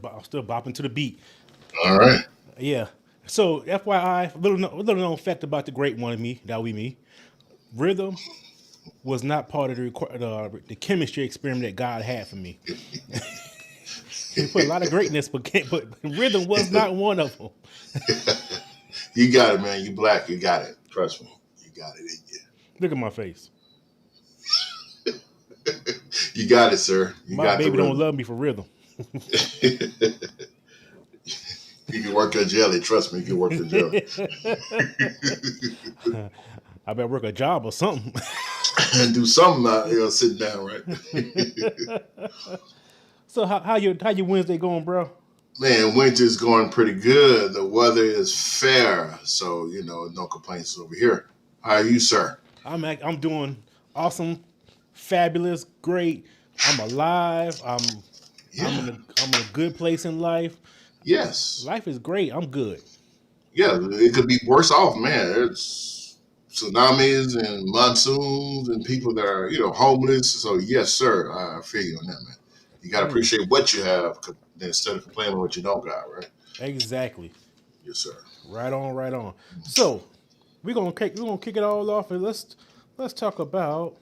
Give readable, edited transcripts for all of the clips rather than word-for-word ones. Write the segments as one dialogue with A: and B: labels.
A: I'm still bopping to the beat.
B: All right.
A: Yeah. So FYI, little known fact about the great one of me, that we me. Rhythm was not part of the chemistry experiment that God had for me. He put a lot of greatness, but rhythm was not one of them.
B: You got it, man. You black. You got it. Trust me. You got it in
A: Look at my face.
B: you. You got it, sir. You
A: My
B: got the
A: baby don't
B: rhythm.
A: love me for rhythm.
B: You can work your jelly. Trust me, you can work the jelly.
A: I better work a job or something.
B: And do something out here sitting down, right?
A: So how your Wednesday going, bro?
B: Man, winter's going pretty good. The weather is fair. So, no complaints over here. How are you, sir?
A: I'm doing awesome, fabulous, great. I'm alive.
B: Yeah.
A: I'm in a good place in life.
B: Yes.
A: Life is great. I'm good.
B: Yeah, it could be worse off, man. There's tsunamis and monsoons and people that are, homeless. So, yes, sir, I feel you on that, man. You got to
A: Mm,
B: appreciate what you have instead of complaining what you don't got, right?
A: exactly.
B: Yes, sir.
A: Right on. Right on. So we're gonna kick it all off and let's talk about.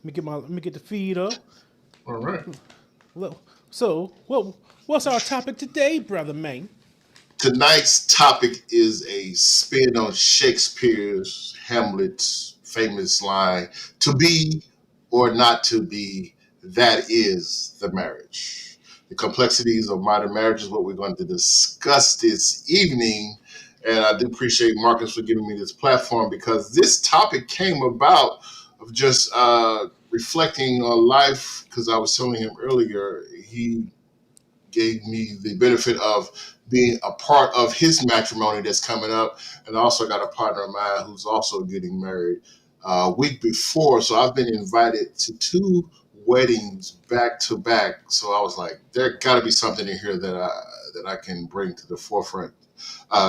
A: Let me get the feed up.
B: All right.
A: So what's our topic today, brother man?
B: Tonight's topic is a spin on Shakespeare's Hamlet's famous line, to be or not to be, that is the marriage. The complexities of modern marriage is what we're going to discuss this evening. And I do appreciate Marcus for giving me this platform because this topic came about of just reflecting on life. Because I was telling him earlier, he gave me the benefit of being a part of his matrimony that's coming up. And I also got a partner of mine who's also getting married a week before. So I've been invited to two weddings back to back. So I was like, there got to be something in here that I can bring to the forefront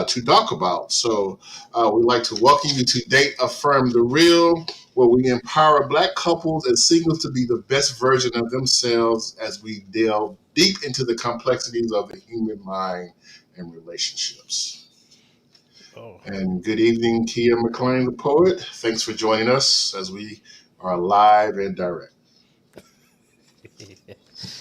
B: to talk about. So we'd like to welcome you to Date Affirm the Real, where we empower Black couples and singles to be the best version of themselves as we delve deep into the complexities of the human mind and relationships.
A: Oh,
B: And good evening, Kia McLean, the poet. Thanks for joining us as we are live and direct.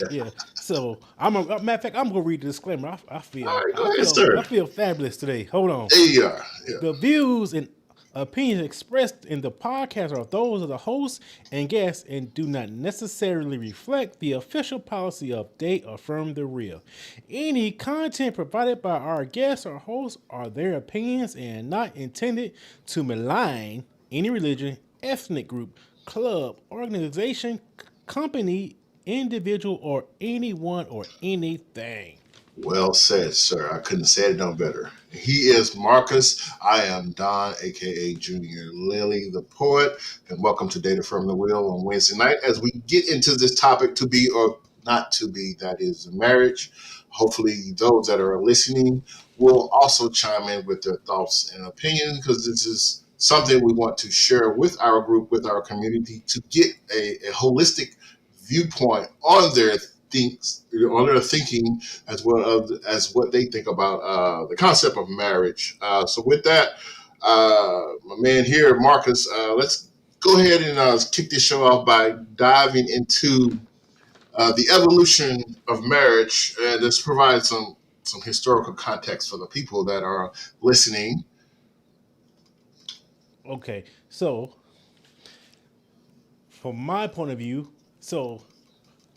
A: yeah. So matter of fact, I'm gonna read the disclaimer. I
B: All
A: feel
B: right, go
A: I
B: ahead,
A: feel I
B: sir.
A: feel fabulous today. Hold on.
B: There you are. Yeah.
A: The views and opinions expressed in the podcast are those of the host and guests and do not necessarily reflect the official policy of Date Affirm the Real. Any content provided by our guests or hosts are their opinions and not intended to malign any religion, ethnic group, club, organization, company, individual, or anyone or anything.
B: Well said, sir. I couldn't say it no better. He is Marcus. I am Don, aka Junior Lily, the poet, and welcome to Data from the Wheel on Wednesday night as we get into this topic, to be or not to be, that is marriage. Hopefully, those that are listening will also chime in with their thoughts and opinions because this is something we want to share with our group, with our community, to get a holistic viewpoint on on their thinking as well as what they think about the concept of marriage. So with that, my man here, Marcus, let's go ahead and kick this show off by diving into the evolution of marriage, and let's provide some historical context for the people that are listening.
A: Okay, so from my point of view, so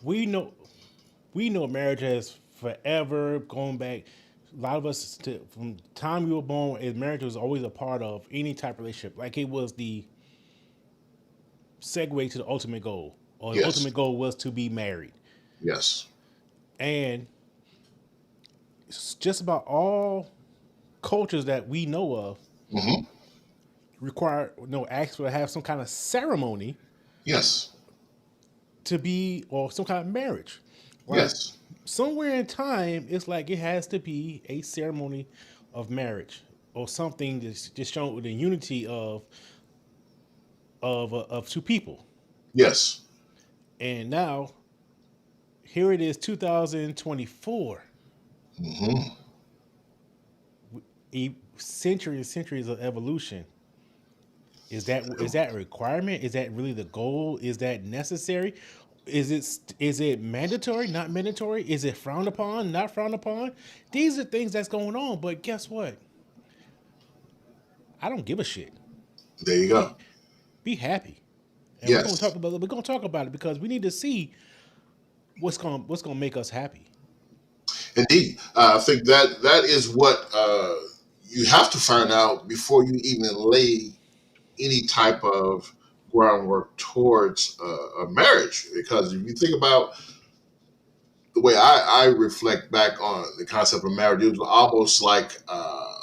A: we know we know marriage has forever going back. A lot of us, from the time we were born, marriage was always a part of any type of relationship. Like it was the segue to the ultimate goal, or the
B: Yes,
A: ultimate goal was to be married.
B: yes,
A: And just about all cultures that we know of
B: hmm
A: require ask for to have some kind of ceremony
B: yes,
A: to be, or some kind of marriage. Like
B: yes,
A: somewhere in time, it's like it has to be a ceremony of marriage or something that's just showing the unity of two people.
B: yes.
A: And now here it is, 2024.
B: Hmm.
A: Centuries and centuries of evolution. Is that a requirement? Is that really the goal? Is that necessary? Is it mandatory? Not mandatory? Is it frowned upon? Not frowned upon? These are things that's going on. But guess what? I don't give a shit.
B: There you go.
A: Be be happy, and
B: Yes,
A: we're gonna talk about it because we need to see what's gonna make us happy.
B: indeed. I think that that is what you have to find out before you even lay any type of groundwork towards a marriage. Because if you think about the way I reflect back on the concept of marriage, it was almost like a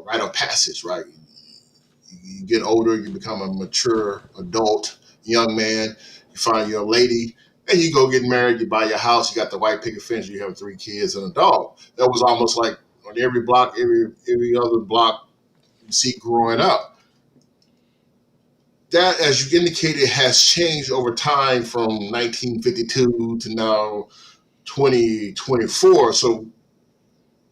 B: rite of passage, right? You get older, you become a mature adult, young man, you find your lady, and you go get married, you buy your house, you got the white picket fence, you have three kids and a dog. That was almost like on every block, every other block you see growing up. That, as you indicated, has changed over time from 1952 to now 2024. So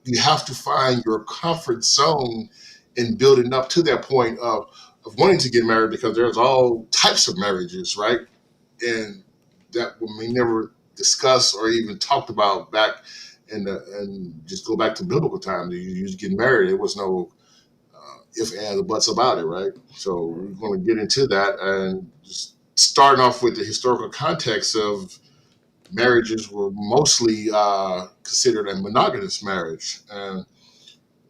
B: you have to find your comfort zone in building up to that point of wanting to get married, because there's all types of marriages, right? And that we never discussed or even talked about back in the, and just go back to biblical times. You just get married. There was no if, ands, or buts about it, right? So we're going to get into that and just starting off with the historical context of marriages were mostly considered a monogamous marriage, and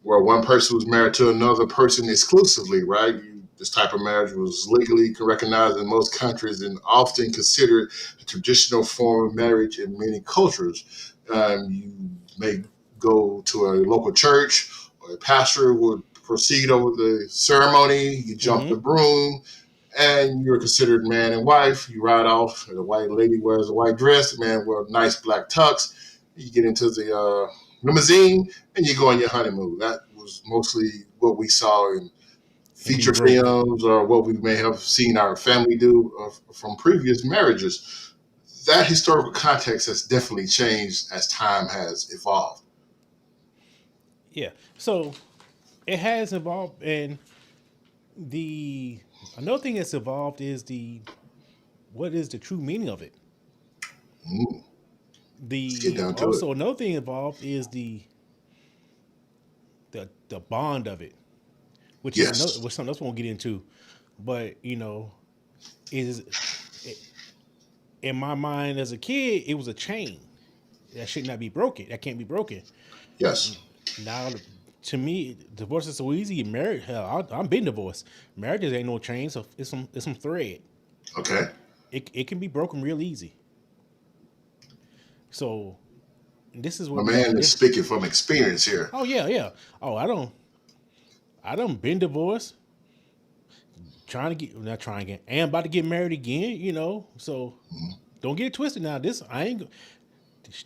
B: where one person was married to another person exclusively, right? This type of marriage was legally recognized in most countries and often considered a traditional form of marriage in many cultures. You may go to a local church, or a pastor would proceed over the ceremony. You jump
A: Mm-hmm.
B: the broom, and you're considered man and wife. You ride off, and the white lady wears a white dress, the man wears a nice black tux. You get into the limousine, and you go on your honeymoon. That was mostly what we saw in
A: And be
B: feature
A: broke.
B: films, or what we may have seen our family do from previous marriages. That historical context has definitely changed as time has evolved.
A: Yeah. So it has evolved, and the another thing that's evolved is the what is the true meaning of it.
B: Mm, let's get
A: The
B: down to it.
A: also another thing involved is the bond of it, which is another
B: Yes.
A: which something else we won't get into. But is in my mind as a kid, it was a chain that should not be broken. That can't be broken.
B: Yes.
A: Now, to me, divorce is so easy. Marriage, hell, I'm being divorced. Marriages ain't no chain, so it's some thread.
B: Okay.
A: It can be broken real easy. So this is
B: My
A: what we got.
B: man is
A: This,
B: speaking from experience here.
A: oh yeah, yeah. Oh, I don't been divorced. Trying to get not trying again. And about to get married again. So
B: Mhm.
A: don't get it twisted. Now this I ain't.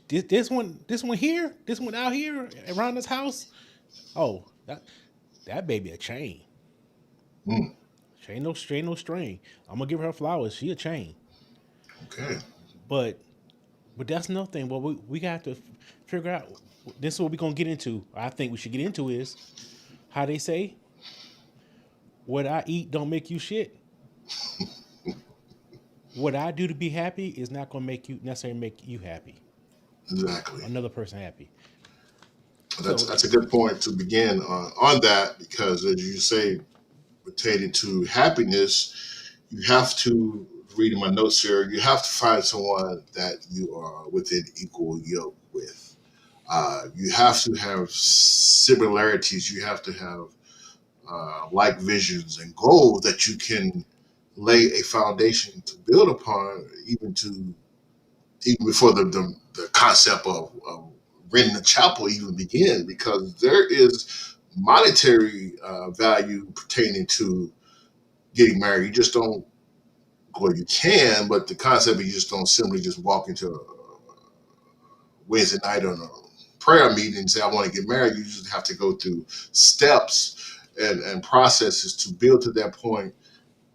A: This one here, this one out here around this house. Oh, that baby a chain.
B: Mm,
A: Chain no string. I'm gonna give her flowers. She a chain.
B: okay.
A: But that's nothing. What we got to figure out. This is what we're gonna get into. I think we should get into is how they say what I eat don't make you shit. What I do to be happy is not gonna make you necessarily make you happy.
B: Exactly.
A: Another person happy.
B: That's
A: So
B: that's a good point to begin on that, because as you say, pertaining to happiness, you have to, reading my notes here, you have to find someone that you are within equal yoke with. You have to have similarities. You have to have like visions and goals that you can lay a foundation to build upon, even before the concept of renting a chapel even begins, because there is monetary value pertaining to getting married. You just don't, well, you can, but the concept is you just don't simply just walk into a Wednesday night on a prayer meeting and say, I want to get married. You just have to go through steps and processes to build to that point.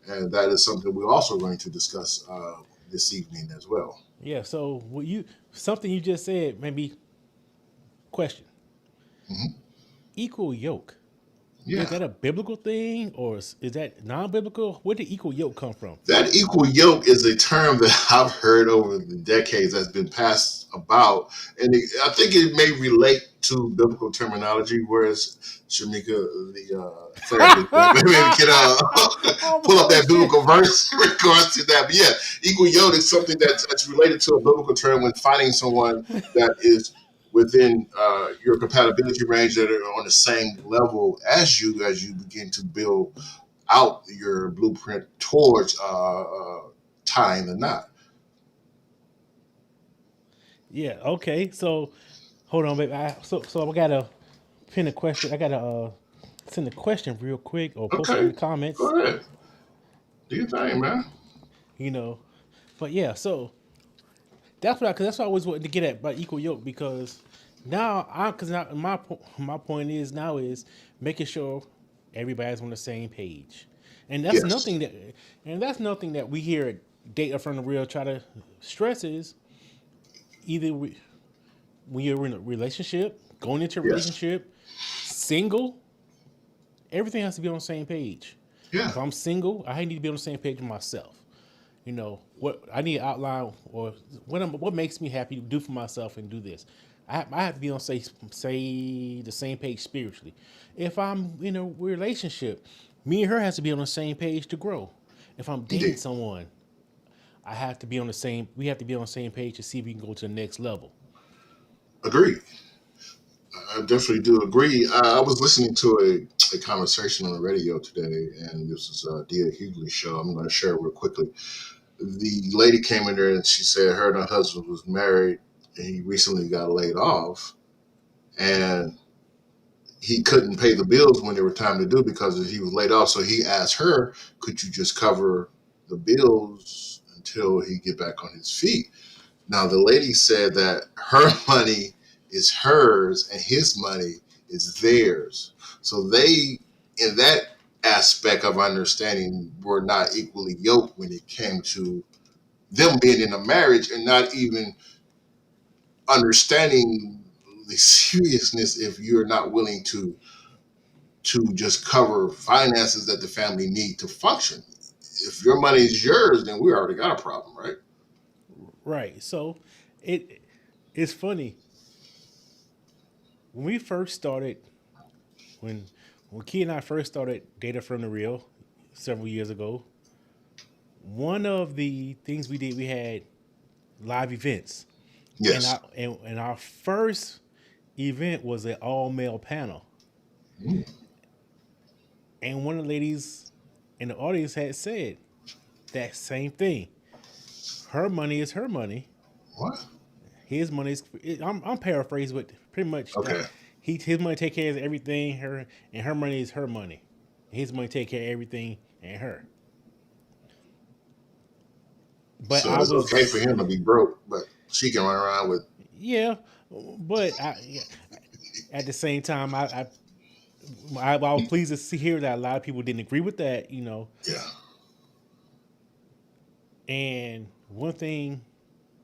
B: And that is something we're also going to discuss this evening as well.
A: yeah. So what you something you just said maybe Question:
B: Mhm.
A: Equal yoke, is
B: Yeah.
A: that a biblical thing or is that non-biblical? Where did equal yoke come from?
B: That equal yoke is a term that I've heard over the decades that's been passed about, and I think it may relate to biblical terminology. Whereas Shamika, the therapist, maybe can pull up
A: Oh
B: that
A: shit!
B: biblical verse in regards to that. But yeah, equal yoke is something that's related to a biblical term when finding someone that is within your compatibility range that are on the same level as you begin to build out your blueprint towards tying the knot.
A: Yeah. Okay. So hold on, baby. So I gotta pin a question. I gotta send a question real quick or post it in
B: Okay,
A: the comments.
B: go ahead. Do your thing, man.
A: You know. But yeah. So that's what I always wanted to get at by equal yoke because now I because my point is now is making sure everybody's on the same page, and
B: Yes.
A: that's nothing that we here at Data from the Real try to stress is either when you're in a relationship, going into a
B: Yes.
A: relationship, single, everything has to be on the same page.
B: Yeah.
A: If I'm single, I need to be on the same page with myself. You know what I need to outline or what makes me happy to do for myself and do this. I have to be on say the same page spiritually. If I'm in a relationship, me and her has to be on the same page to grow. If I'm dating
B: Indeed.
A: someone, I have to be on the same. We have to be on the same page to see if we can go to the next level.
B: Agreed. I definitely do agree. I was listening to a conversation on the radio today, and this is Dia Hughley's show. I'm going to share it real quickly. The lady came in there and she said her and her husband was married, and he recently got laid off, and he couldn't pay the bills when there were time to do because he was laid off. So he asked her, "Could you just cover the bills until he get back on his feet?" Now the lady said that her money is hers and his money is theirs. So they, in that aspect of understanding, were not equally yoked when it came to them being in a marriage and not even understanding the seriousness if you're not willing to just cover finances that the family need to function. If your money is yours, then we already got a problem, right?
A: Right. So it it's funny when we first started when when Key and I first started Data from the Real several years ago. One of the things we did, we had live events,
B: Yes.
A: and our first event was an all male panel,
B: Mm.
A: and one of the ladies in the audience had said that same thing. Her money is her money.
B: What?
A: His money is. I'm paraphrasing, but pretty much that
B: Okay.
A: his money take care of everything. Her money is her money. His money take care of everything and her. But
B: So
A: I
B: it's okay for
A: was
B: him to be broke, but she can run around with,
A: yeah, but at the same time I was pleased to see here that a lot of people didn't agree with that.
B: yeah.
A: And one thing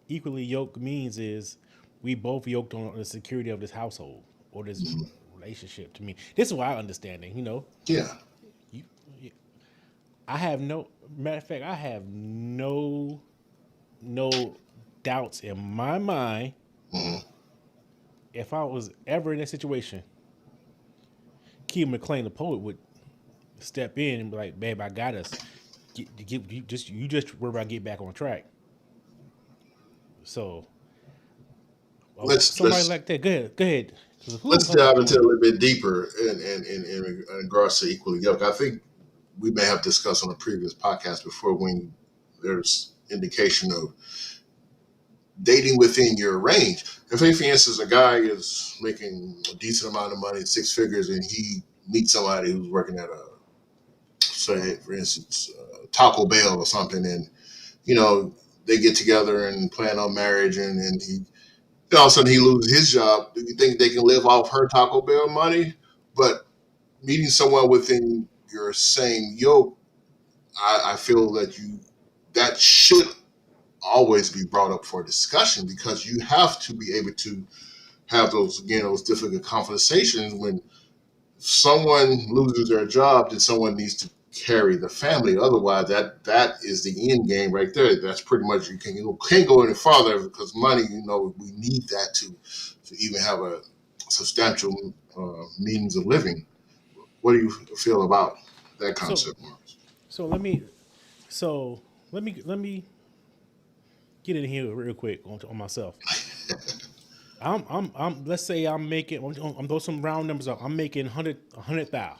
A: equally yoked means is we both yoked on the security of this household or this
B: Mhm.
A: relationship. To me, this is what I understanding.
B: Yeah.
A: You, I have no matter of fact, I have no doubts in my mind
B: Hmm.
A: if I was ever in that situation. Key McLean, the poet, would step in and be like, "Babe, I got us. You just worry about get back on track." So
B: Let's
A: somebody
B: let's
A: like that, go ahead, go ahead. Cause
B: let's
A: hold on,
B: delve
A: hold
B: into a
A: on.
B: little bit deeper in regards to equally yoke. I think we may have discussed on a previous podcast before when there's indication of dating within your range. If, for instance, a guy is making a decent amount of money, six figures, and he meets somebody who's working at a, say, for instance, Taco Bell or something, and you know they get together and plan on marriage, and he all of a sudden he loses his job. Do you think they can live off her Taco Bell money? But meeting someone within your same yoke, I feel that that should always be brought up for discussion because you have to be able to have those difficult conversations when someone loses their job, then someone needs to carry the family. Otherwise, that is the end game right there. That's pretty much can't go any farther because money. We need that to even have a substantial means of living. What do you feel about that
A: So
B: concept, Marcus?
A: so let me get in here real quick on myself. I'm let's say I'm making I'm throw some round numbers up. I'm making 100,000,
B: Yeah.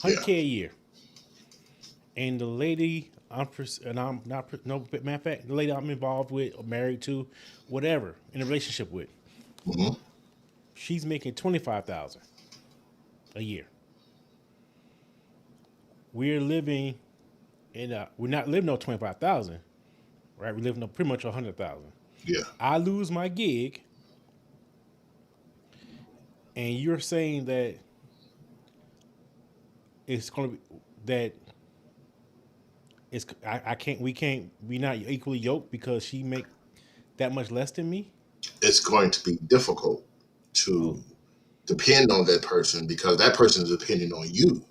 A: 100K a year. And the lady I'm not no matter of fact, the lady I'm involved with or married to, whatever, in a relationship with,
B: Hmm.
A: she's making 25,000 a year. We're living we're not living on 25,000, right? We're living on pretty much 100,000.
B: Yeah.
A: I lose my gig, and you're saying that it's going to be that I can't we not equally yoked because she make that much less than me.
B: It's going to be difficult
A: Oh,
B: to depend on that person because that person is depending on you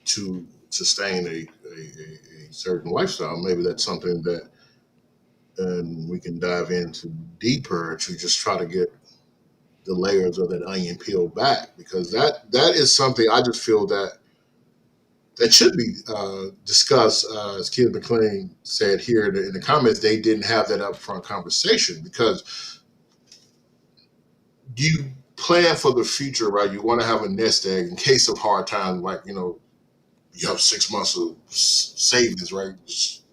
B: to sustain a certain lifestyle. Maybe that's something that and we can dive into deeper to just try to get the layers of that onion peeled back because that is something I just feel that should be discussed. As Keith McLean said here in the comments, they didn't have that upfront conversation because you plan for the future, right? You want to have a nest egg in case of hard times, like you have 6 months of savings, right? Just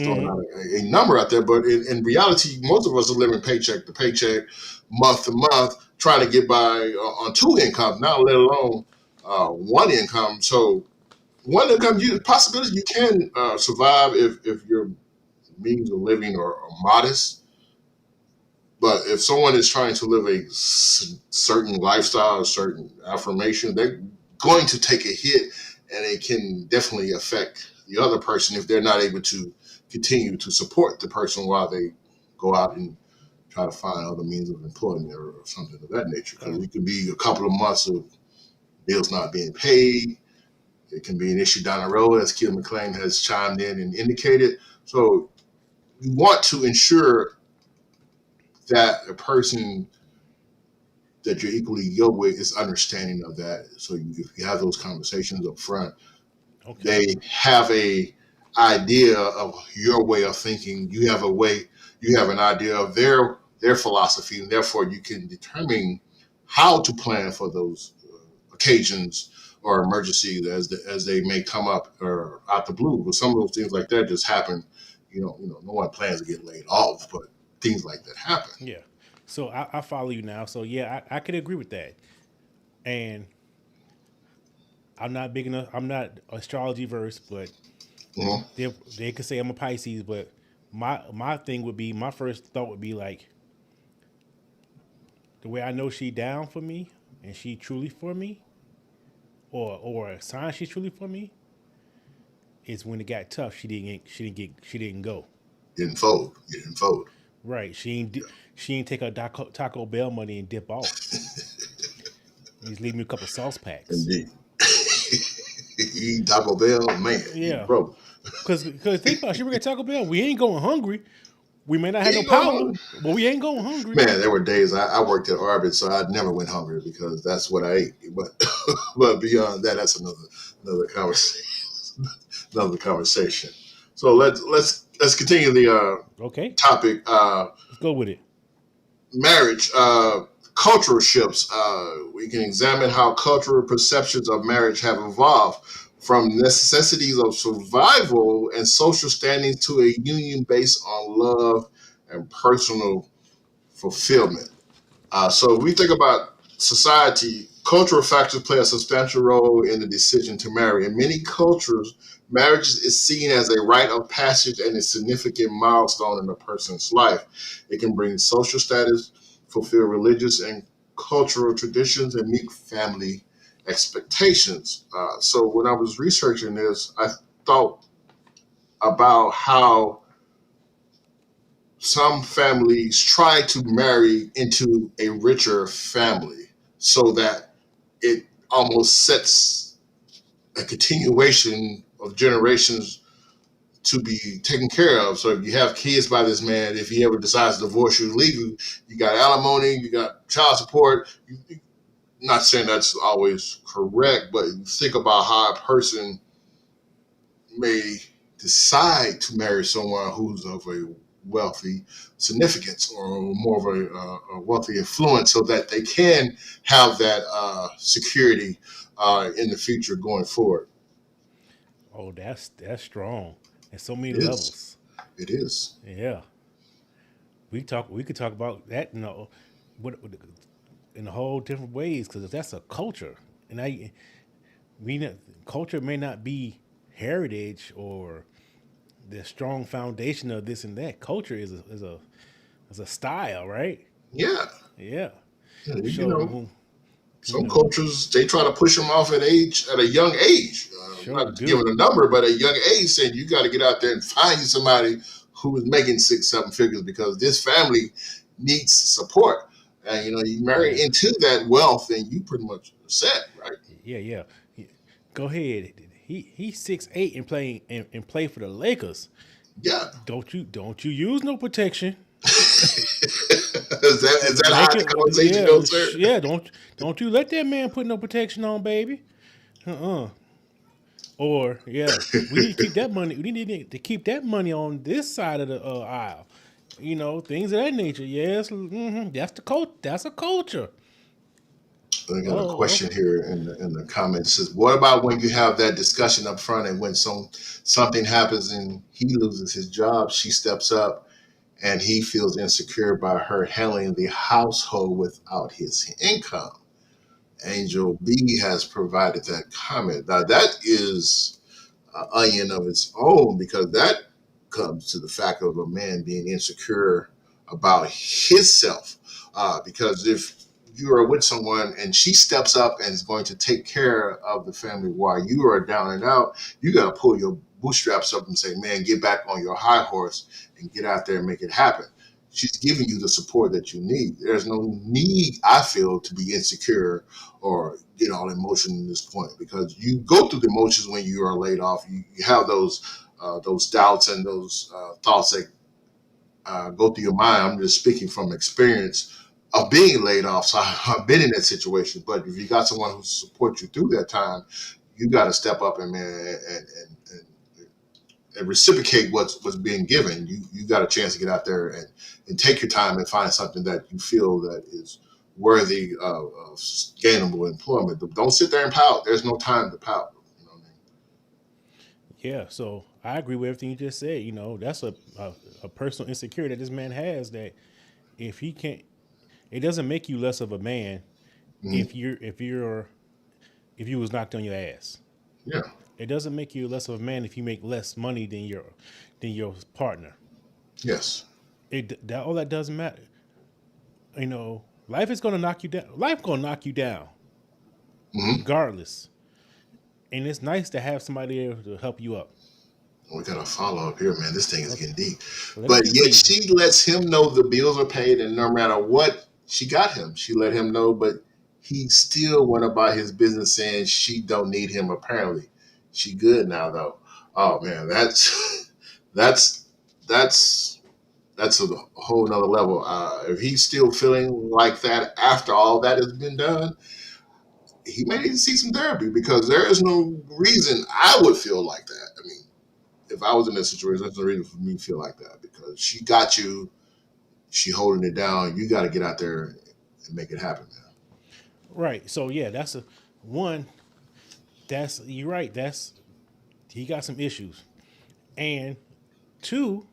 B: throwing
A: mm-hmm.
B: out a number out there. But in reality, most of us are living paycheck to paycheck, month to month, trying to get by on two incomes, now let alone one income. So one income, possibility you can survive if your means of living are modest. But if someone is trying to live a certain lifestyle, a certain affirmation, they're going to take a hit, and it can definitely affect the other person if they're not able to continue to support the person while they go out and try to find other means of employment or something of that nature. Because
A: Oh,
B: it could be a couple of months of bills not being paid. It can be an issue down the road, as Kim McLean has chimed in and indicated. So you want to ensure that a person that you're equally yoked with is understanding of that. So if you have those conversations up front,
A: okay.
B: they have a idea of your way of thinking. You have an idea of their philosophy, and therefore you can determine how to plan for those occasions or emergencies as they may come up or out the blue. But some of those things like that just happen. No one plans to get laid off, but things like that happen.
A: Yeah. So I follow you now. So yeah, I could agree with that. And I'm not big enough. I'm not astrology versed, but
B: Mhm.
A: they could say I'm a Pisces. But my thing would be my first thought would be like the way I know she down for me and she truly for me, or a sign she's truly for me is when it got tough. She didn't go.
B: Didn't fold. You didn't fold.
A: Right. She ain't take her Taco Bell money and dip off. He's leave me a couple sauce packs.
B: Indeed. You eat Taco Bell, man, you
A: Yeah.
B: broke.
A: Cause think about it, she work at Taco Bell. We ain't going hungry. We may not have
B: You
A: no
B: ain't going
A: power,
B: hungry.
A: but we ain't going hungry.
B: Man, there were days I worked at Arby's, so I never went hungry because that's what I ate. But but beyond that, that's another conversation. Another conversation. So let's continue the
A: Okay,
B: topic.
A: let's go with it.
B: Marriage, cultural shifts. We can examine how cultural perceptions of marriage have evolved from necessities of survival and social standings to a union based on love and personal fulfillment. So we think about society, cultural factors play a substantial role in the decision to marry. In many cultures, marriage is seen as a rite of passage and a significant milestone in a person's life. It can bring social status, fulfill religious and cultural traditions, and meet family expectations. So when I was researching this, I thought about how some families try to marry into a richer family so that it almost sets a continuation of generations to be taken care of. So if you have kids by this man, if he ever decides to divorce you, leave you, you got alimony, you got child support. Not saying that's always correct, but you think about how a person may decide to marry someone who's of a wealthy significance or more of a wealthy influence so that they can have that security in the future going forward.
A: Oh, that's strong. And so many
B: It is.
A: levels.
B: It is.
A: Yeah. We could talk about that, what in a whole different ways because that's a culture. And we not, culture may not be heritage or the strong foundation of this and that. Culture is a style, right?
B: Yeah.
A: Yeah.
B: Yeah, you know,
A: So, you
B: some
A: know,
B: cultures they try to push them off at a young age.
A: sure
B: Not giving
A: do.
B: a number, but a young age, saying you got to get out there and find you somebody who is making 6, 7 figures because this family needs support. And you marry
A: Yeah.
B: into that wealth, and you pretty much are set, right?
A: Yeah, yeah. Go ahead. He's 6'8" and playing and play for the Lakers.
B: Yeah.
A: Don't you use no protection.
B: Is that how
A: Make
B: the
A: it
B: conversation
A: yeah,
B: goes, sir?
A: yeah, don't you let that man put no protection on, baby. Uh-uh. Or yeah, we need to keep that money. We need to keep that money on this side of the aisle. Things of that nature. Yes, that's the That's a culture.
B: I got a
A: Oh,
B: question here in the comments. It says, what about when you have that discussion up front and when something happens and he loses his job, she steps up and he feels insecure by her handling the household without his income? Angel B has provided that comment. Now that is an onion of its own because that comes to the fact of a man being insecure about his self. Because if you are with someone and she steps up and is going to take care of the family while you are down and out, you got to pull your bootstraps up and say, man, get back on your high horse and get out there and make it happen. She's giving you the support that you need. There's no need, I feel, to be insecure or get all emotional in this point because you go through the emotions when you are laid off. You have those doubts and those thoughts that go through your mind. I'm just speaking from experience of being laid off, so I've been in that situation. But if you got someone who supports you through that time, you got to step up and man and reciprocate what's being given. You got a chance to get out there and take your time and find something that you feel that is worthy of gainable employment. Don't sit there and pout. There's no time to pout. You know what I mean?
A: yeah. So I agree with everything you just said. That's a personal insecurity that this man has. That if he can't, it doesn't make you less of a man
B: Mhm.
A: if you was knocked on your ass.
B: Yeah.
A: It doesn't make you less of a man if you make less money than your partner.
B: Yes.
A: All that doesn't matter. Life is gonna knock you down. Life gonna knock you down
B: Hmm.
A: regardless. And it's nice to have somebody there to help you up.
B: We got a follow up here, man. This thing is
A: Okay,
B: getting deep.
A: let's
B: But
A: get
B: yet
A: deep.
B: she lets him know the bills are paid, and no matter what, she got him. She let him know, but he still went about his business saying she don't need him. Apparently, she good now though. Oh man, that's that's that's that's a whole nother level. If he's still feeling like that after all that has been done, he may need to see some therapy because there is no reason I would feel like that. I mean, if I was in this situation, there's no reason for me to feel like that because she got you, she holding it down. You got to get out there and make it happen, man.
A: Right. So yeah, that's a one. That's you're right. That's he got some issues, and two,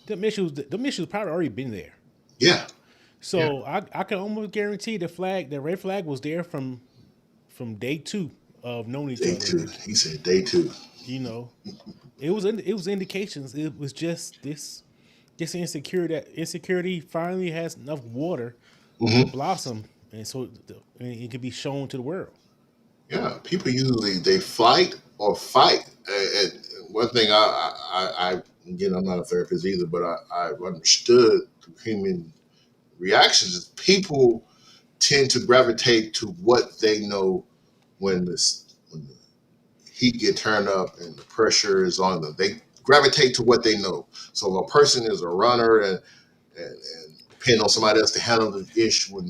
A: the issues probably already been there.
B: Yeah, yeah.
A: So I can almost guarantee the red flag was there from day two of knowing each
B: Day
A: other.
B: two. He said day two.
A: You know, it was indications. It was just this insecurity finally has enough water to
B: Hmm.
A: blossom, and so and it can be shown to the world.
B: Yeah, people usually they flight or fight. And one thing again, I'm not a therapist either, but I've understood through human reactions is people tend to gravitate to what they know when the heat get turned up and the pressure is on them. They gravitate to what they know. So if a person is a runner and depend on somebody else to handle the issue when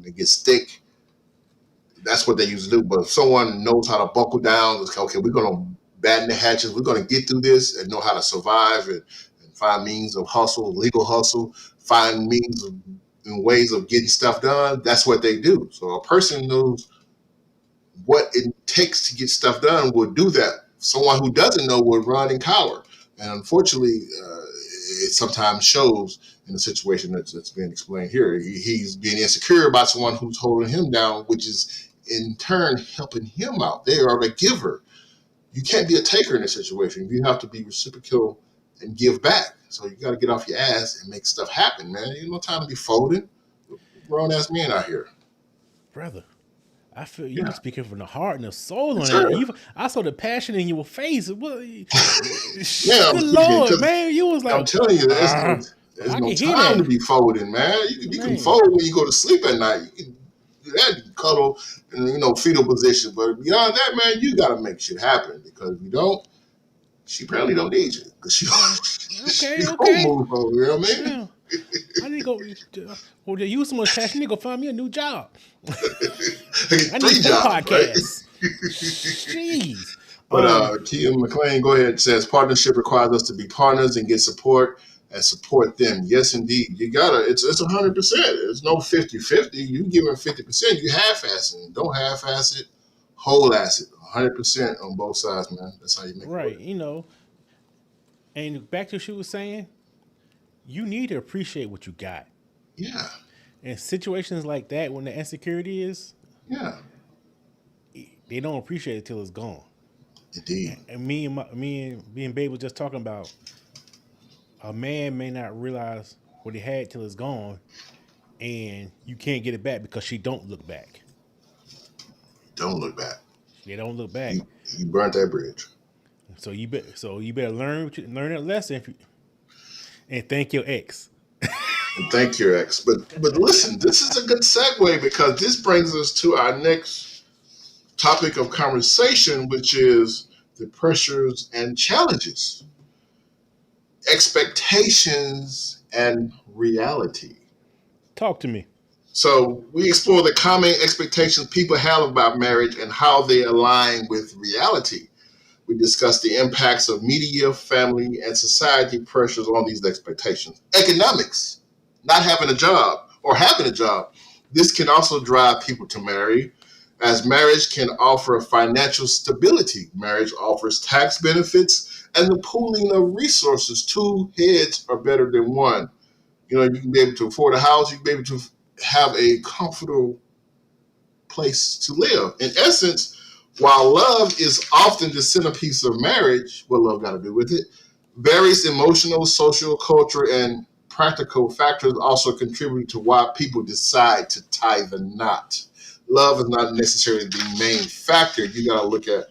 B: it gets thick, that's what they usually do. But if someone knows how to buckle down, it's okay, we're going to batten the hatches. We're going to get through this and know how to survive and find means of hustle, legal hustle, find means of and ways of getting stuff done. That's what they do. So a person knows what it takes to get stuff done will do that. Someone who doesn't know will run and cower. And unfortunately, it sometimes shows in the situation that's being explained here. He's being insecure about someone who's holding him down, which is in turn helping him out. They are the giver. You can't be a taker in this situation. You have to be reciprocal and give back. So you got to get off your ass and make stuff happen, man. You no time to be folding. Grown ass men out here.
A: Brother, I feel you
B: Yeah,
A: were speaking from the heart and the soul on
B: yes,
A: that.
B: sir.
A: I saw the passion in your face. Well,
B: Yeah, I'm
A: good
B: speaking
A: Lord,
B: because
A: man. You was
B: I'm
A: like,
B: telling you, there's
A: I
B: no
A: can hear
B: time
A: that.
B: to be folding, man. You can
A: Man,
B: fold when you go to sleep at night. You can do that, you can cuddle in fetal position. But beyond that, man, you got to make shit happen because if you don't, she probably don't need you because she
A: yeah.
B: she
A: Okay,
B: won't
A: okay.
B: move over. You know what I mean?
A: Yeah. I need to go. Well, they use so much passion. I need to go find me a new job. I need
B: Three
A: 4
B: jobs, right?
A: podcasts. Jeez.
B: But
A: Um,
B: Kia McLean, go ahead. Says partnership requires us to be partners and get support and support them. Yes, indeed. You gotta. It's 100%. It's no 50-50. You giving 50%. You half-assing. Don't half-ass it. Whole ass it. 100% on both sides, man. That's how you make it
A: right.
B: work.
A: And back to what she was saying, you need to appreciate what you got.
B: Yeah.
A: In situations like that, when the insecurity is,
B: Yeah.
A: they don't appreciate it till it's gone.
B: Indeed.
A: And me and Babe was just talking about a man may not realize what he had till it's gone, and you can't get it back because she don't look back.
B: Don't look back.
A: They don't look back.
B: You burnt that bridge.
A: So you better learn that lesson and thank your ex.
B: And thank your ex. But listen, this is a good segue because this brings us to our next topic of conversation, which is the pressures and challenges, expectations and reality.
A: Talk to me.
B: So we explore the common expectations people have about marriage and how they align with reality. We discuss the impacts of media, family, and society pressures on these expectations. Economics, not having a job or having a job. This can also drive people to marry, as marriage can offer financial stability. Marriage offers tax benefits and the pooling of resources. Two heads are better than one. You can be able to afford a house, you can be able to have a comfortable place to live. In essence, while love is often the centerpiece of marriage, what love got to do with it, various emotional, social, cultural, and practical factors also contribute to why people decide to tie the knot. Love is not necessarily the main factor. You got to look at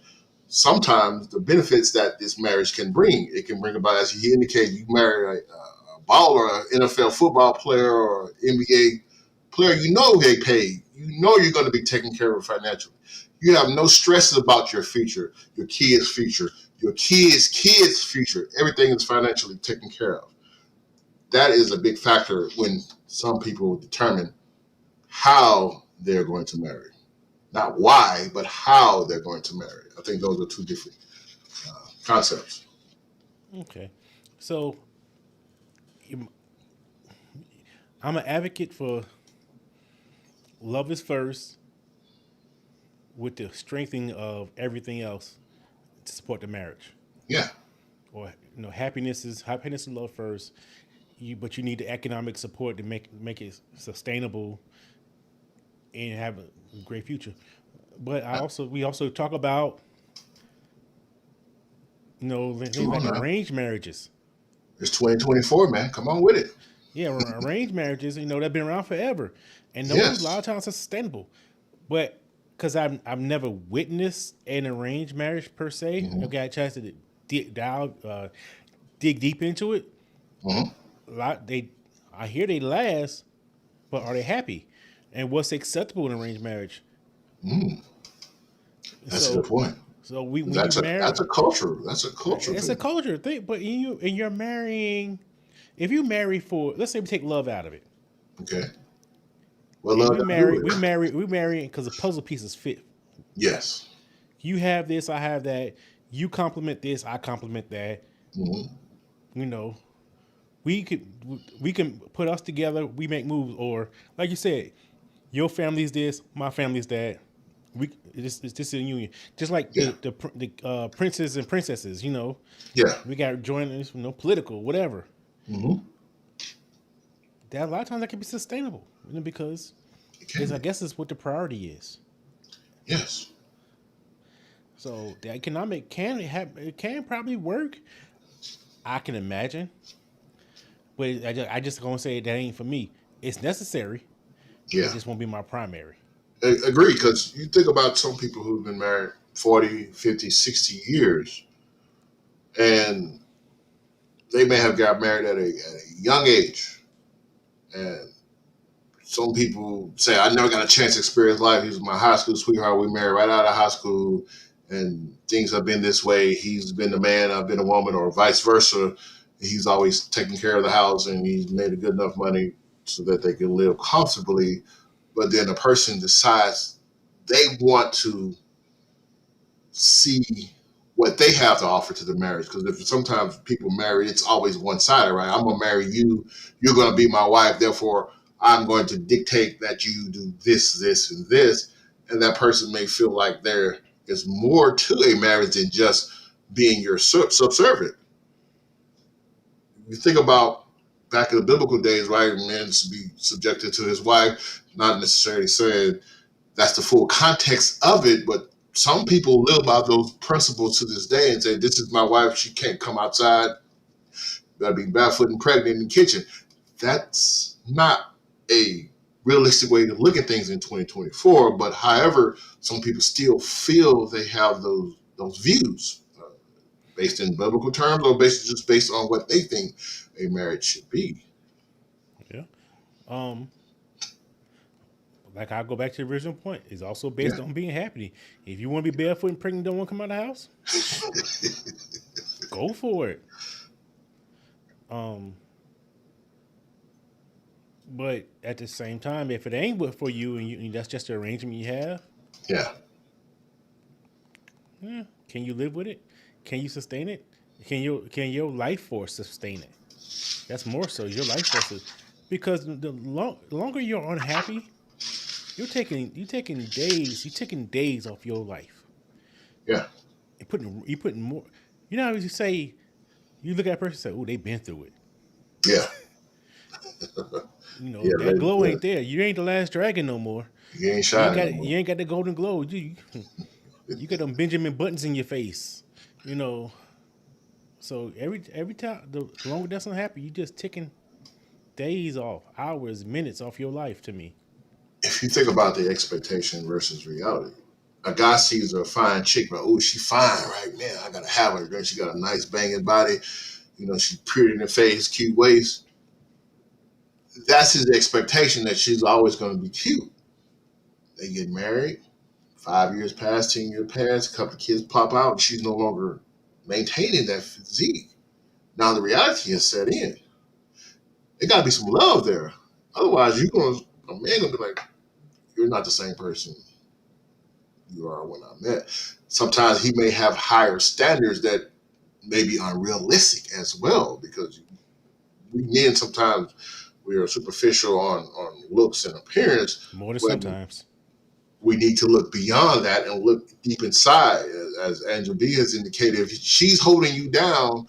B: sometimes the benefits that this marriage can bring. It can bring about, as you indicated, you marry a baller, an NFL football player, or NBA player, they paid. You're going to be taken care of financially. You have no stresses about your future, your kids' future, your kids' future. Everything is financially taken care of. That is a big factor when some people determine how they're going to marry. Not why, but how they're going to marry. I think those are two different concepts.
A: Okay. So I'm an advocate for love is first with the strengthening of everything else to support the marriage.
B: Yeah,
A: Or happiness and love first. But you need the economic support to make it sustainable and have a great future. But we also talk about things
B: come on
A: like
B: now.
A: arranged marriages.
B: It's 2024, man. Come on with it.
A: Yeah, arranged marriages. They've been around forever, and those a lot
B: Yes.
A: of times are sustainable. But because I've never witnessed an arranged marriage per se,
B: Hmm.
A: I've got a chance to dig deep into it,
B: Hmm.
A: a lot they I hear they last, but are they happy? And what's acceptable in arranged marriage?
B: Mm, that's a good
A: So
B: point.
A: when you
B: That's
A: marry,
B: a culture. That's a culture
A: it's a
B: thing.
A: culture thing. But you're marrying. If you marry for, let's say we take love out of it,
B: Okay. What
A: and
B: love got to do with it?
A: we marry because the puzzle pieces fit.
B: Yes.
A: You have this, I have that. You compliment this, I compliment that.
B: Hmm.
A: You know, we can put us together. We make moves, or like you said, your family's this, my family's that. It's just a union, just like
B: Yeah.
A: the princes and princesses.
B: Yeah.
A: We got joiners, political, whatever.
B: Hmm.
A: That a lot of times that can be sustainable, because
B: It can
A: it's I
B: be.
A: guess it's what the priority is.
B: Yes.
A: So the economic it can probably work. I can imagine, but I just gonna say that ain't for me. It's necessary. It
B: Yeah.
A: just won't be my primary.
B: Agree. Because you think about some people who've been married 40, 50, 60 years, and they may have got married at a young age. And some people say, I never got a chance to experience life. He was my high school sweetheart. We married right out of high school, and things have been this way. He's been the man, I've been a woman, or vice versa. He's always taking care of the house, and he's made a good enough money so that they can live comfortably. But then the person decides they want to see what they have to offer to the marriage. Because if sometimes people marry, it's always one sided, right? I'm gonna marry you, you're gonna be my wife, therefore I'm going to dictate that you do this, this, and this. And that person may feel like there is more to a marriage than just being your subservient. You think about back in the biblical days, right? A man to be subjected to his wife, not necessarily saying that's the full context of it, but some people live by those principles to this day and say, this is my wife, she can't come outside, gotta be barefoot and pregnant in the kitchen. That's not a realistic way to look at things in 2024, but however, some people still feel they have those views based in biblical terms or based on what they think a marriage should be.
A: Yeah. Um. Like I go back to the original point. It's also
B: Yeah.
A: based on being happy. If you want to be barefoot and pregnant, don't want to come out of the house, go for it. Um. But at the same time, if it ain't what for you and that's just the arrangement you have,
B: Yeah.
A: can you live with it? Can you sustain it? Can your life force sustain it? That's more so your life force, because the longer you're unhappy, you're taking days off your life.
B: Yeah.
A: You putting more. You know how you say, you look at a person and say, "Oh, they been through it."
B: Yeah. Yeah.
A: That glow ain't there. You ain't the last dragon no more.
B: You ain't
A: You ain't
B: shining
A: got
B: no more.
A: you ain't got the golden glow. You got them Benjamin Buttons in your face. You know. So every time, the longer that's unhappy, you just ticking days off, hours, minutes off your life. To me,
B: If you think about the expectation versus reality, a guy sees a fine chick, but oh, she fine, right? Man, I gotta have her. Girl, she got a nice banging body. She's pretty in the face, cute waist. That's his expectation that she's always going to be cute. They get married. 5 years pass, 10 years pass. A couple of kids pop out, and she's no longer maintaining that physique. Now the reality has set in. There got to be some love there. Otherwise, a man gonna be like, you're not the same person you are when I met. Sometimes he may have higher standards that may be unrealistic as well, because we men sometimes we are superficial on looks and appearance
A: more than
B: when
A: sometimes.
B: we need to look beyond that and look deep inside. As Angel B has indicated, if she's holding you down,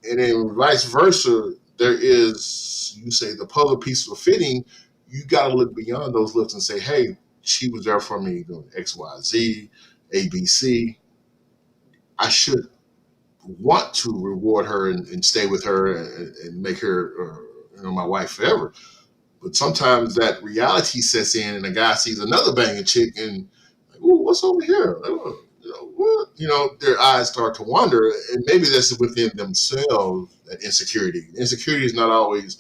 B: and then vice versa, there is, you say, the puzzle piece of fitting, you got to look beyond those looks and say, hey, she was there for me doing X, Y, Z, A, B, C. I should want to reward her and stay with her and make her, my wife forever. But sometimes that reality sets in, and a guy sees another banging chick, and like, ooh, what's over here? Like, oh, their eyes start to wander, and maybe that's within themselves. That insecurity. Insecurity is not always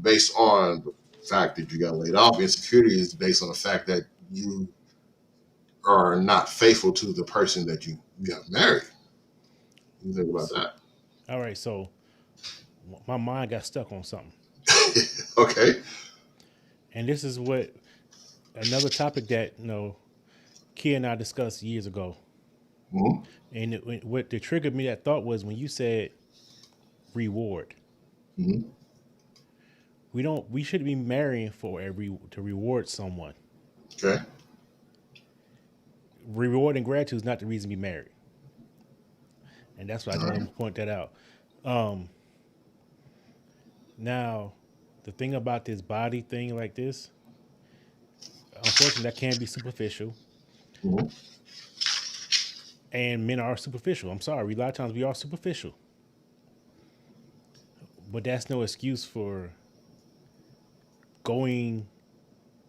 B: based on the fact that you got laid off. Insecurity is based on the fact that you are not faithful to the person that you have married. You think about that.
A: All right, so my mind got stuck on something,
B: Okay.
A: and this is what another topic that Kia and I discussed years ago,
B: Hmm.
A: and what the triggered me that thought was when you said reward.
B: Hmm.
A: We shouldn't be marrying for to reward someone.
B: Okay.
A: Reward and gratitude is not the reason to be married, and that's why I
B: All
A: just
B: right.
A: want to point that out. Um, Now, the thing about this body thing like this, unfortunately, that can be superficial,
B: Hmm.
A: and men are superficial. I'm sorry, a lot of times we are superficial, but that's no excuse for going.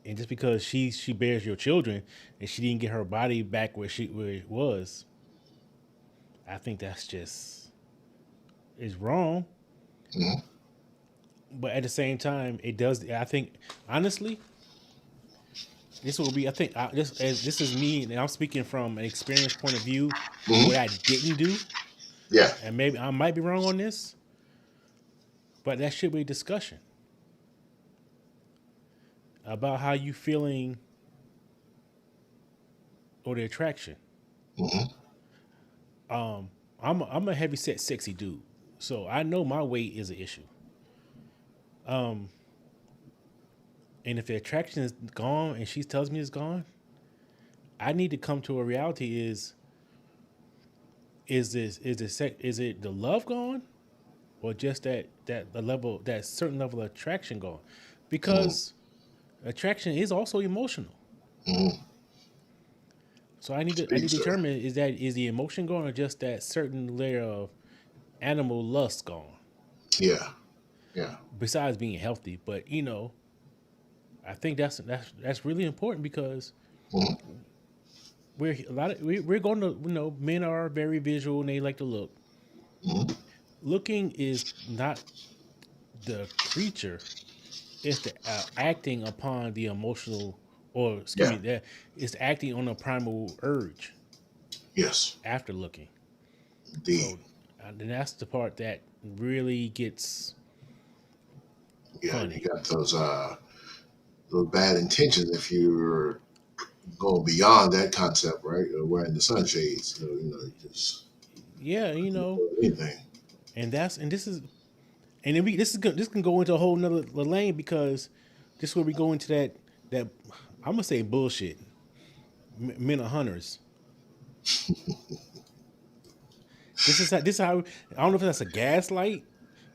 A: And just because she bears your children and she didn't get her body back where it was, I think that's just is wrong.
B: Hmm.
A: But at the same time, it does. I think honestly, this will be. I think this is me, and I'm speaking from an experience point of view. What
B: Hmm.
A: I didn't do,
B: Yeah.
A: and maybe I might be wrong on this, but that should be a discussion about how you feeling or the attraction.
B: Hmm.
A: I'm a heavy set, sexy dude, so I know my weight is an issue. And if the attraction is gone and she tells me it's gone, I need to come to a reality: is it the love gone, or just that the level that certain level of attraction gone?
B: Hmm.
A: Because attraction is also emotional.
B: Hmm.
A: So I
B: Speak,
A: need to
B: sir.
A: determine is the emotion gone or just that certain layer of animal lust gone.
B: Yeah. Yeah.
A: Besides being healthy, but I think that's really important because
B: Hmm.
A: we're going to men are very visual and they like to look.
B: Hmm.
A: Looking is not the creature; it's the acting upon the emotional, or excuse
B: Yeah.
A: me, that it's acting on a primal urge
B: Yes.
A: after looking.
B: Indeed.
A: So, and that's the part that really gets
B: Yeah. You
A: funny.
B: got those bad intentions if you're going beyond that concept, right? Wearing the sunshades, you just
A: Yeah,
B: anything.
A: and this is and then this can go into a whole nother lane because this is where we go into that I'm gonna say bullshit. Men are hunters. This is how I don't know if that's a gaslight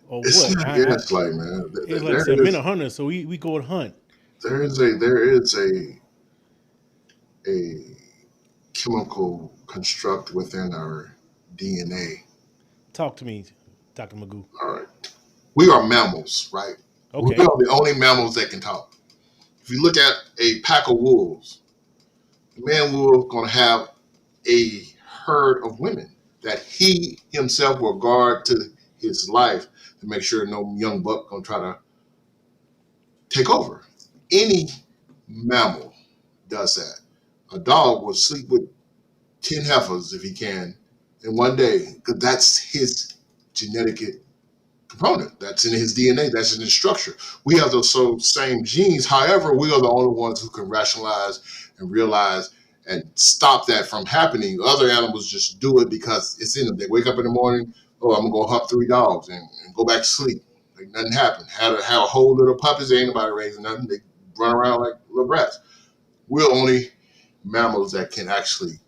A: or
B: It's
A: what.
B: not gaslight, man.
A: It's like I
B: There
A: said, men
B: is
A: are hunters, so we go and hunt.
B: there is a chemical construct within our DNA.
A: Talk to me, Doctor Magoo.
B: All right, we are mammals, right? We
A: Okay,
B: are the only mammals that can talk. If you look at a pack of wolves, the man wolf going to have a herd of women that he himself will guard to his life to make sure no young buck gonna try to take over. Any mammal does that. A dog will sleep with 10 heifers if he can in one day because that's his genetic component. That's in his DNA. That's in his structure. We have those same genes. However, we are the only ones who can rationalize and realize and stop that from happening. Other animals just do it because it's in them. They wake up in the morning, oh, I'm gonna go hunt 3 dogs and go back to sleep. Like nothing happened. Had a whole little puppies, ain't nobody raising nothing. They run around like little brats. We're only mammals that can actually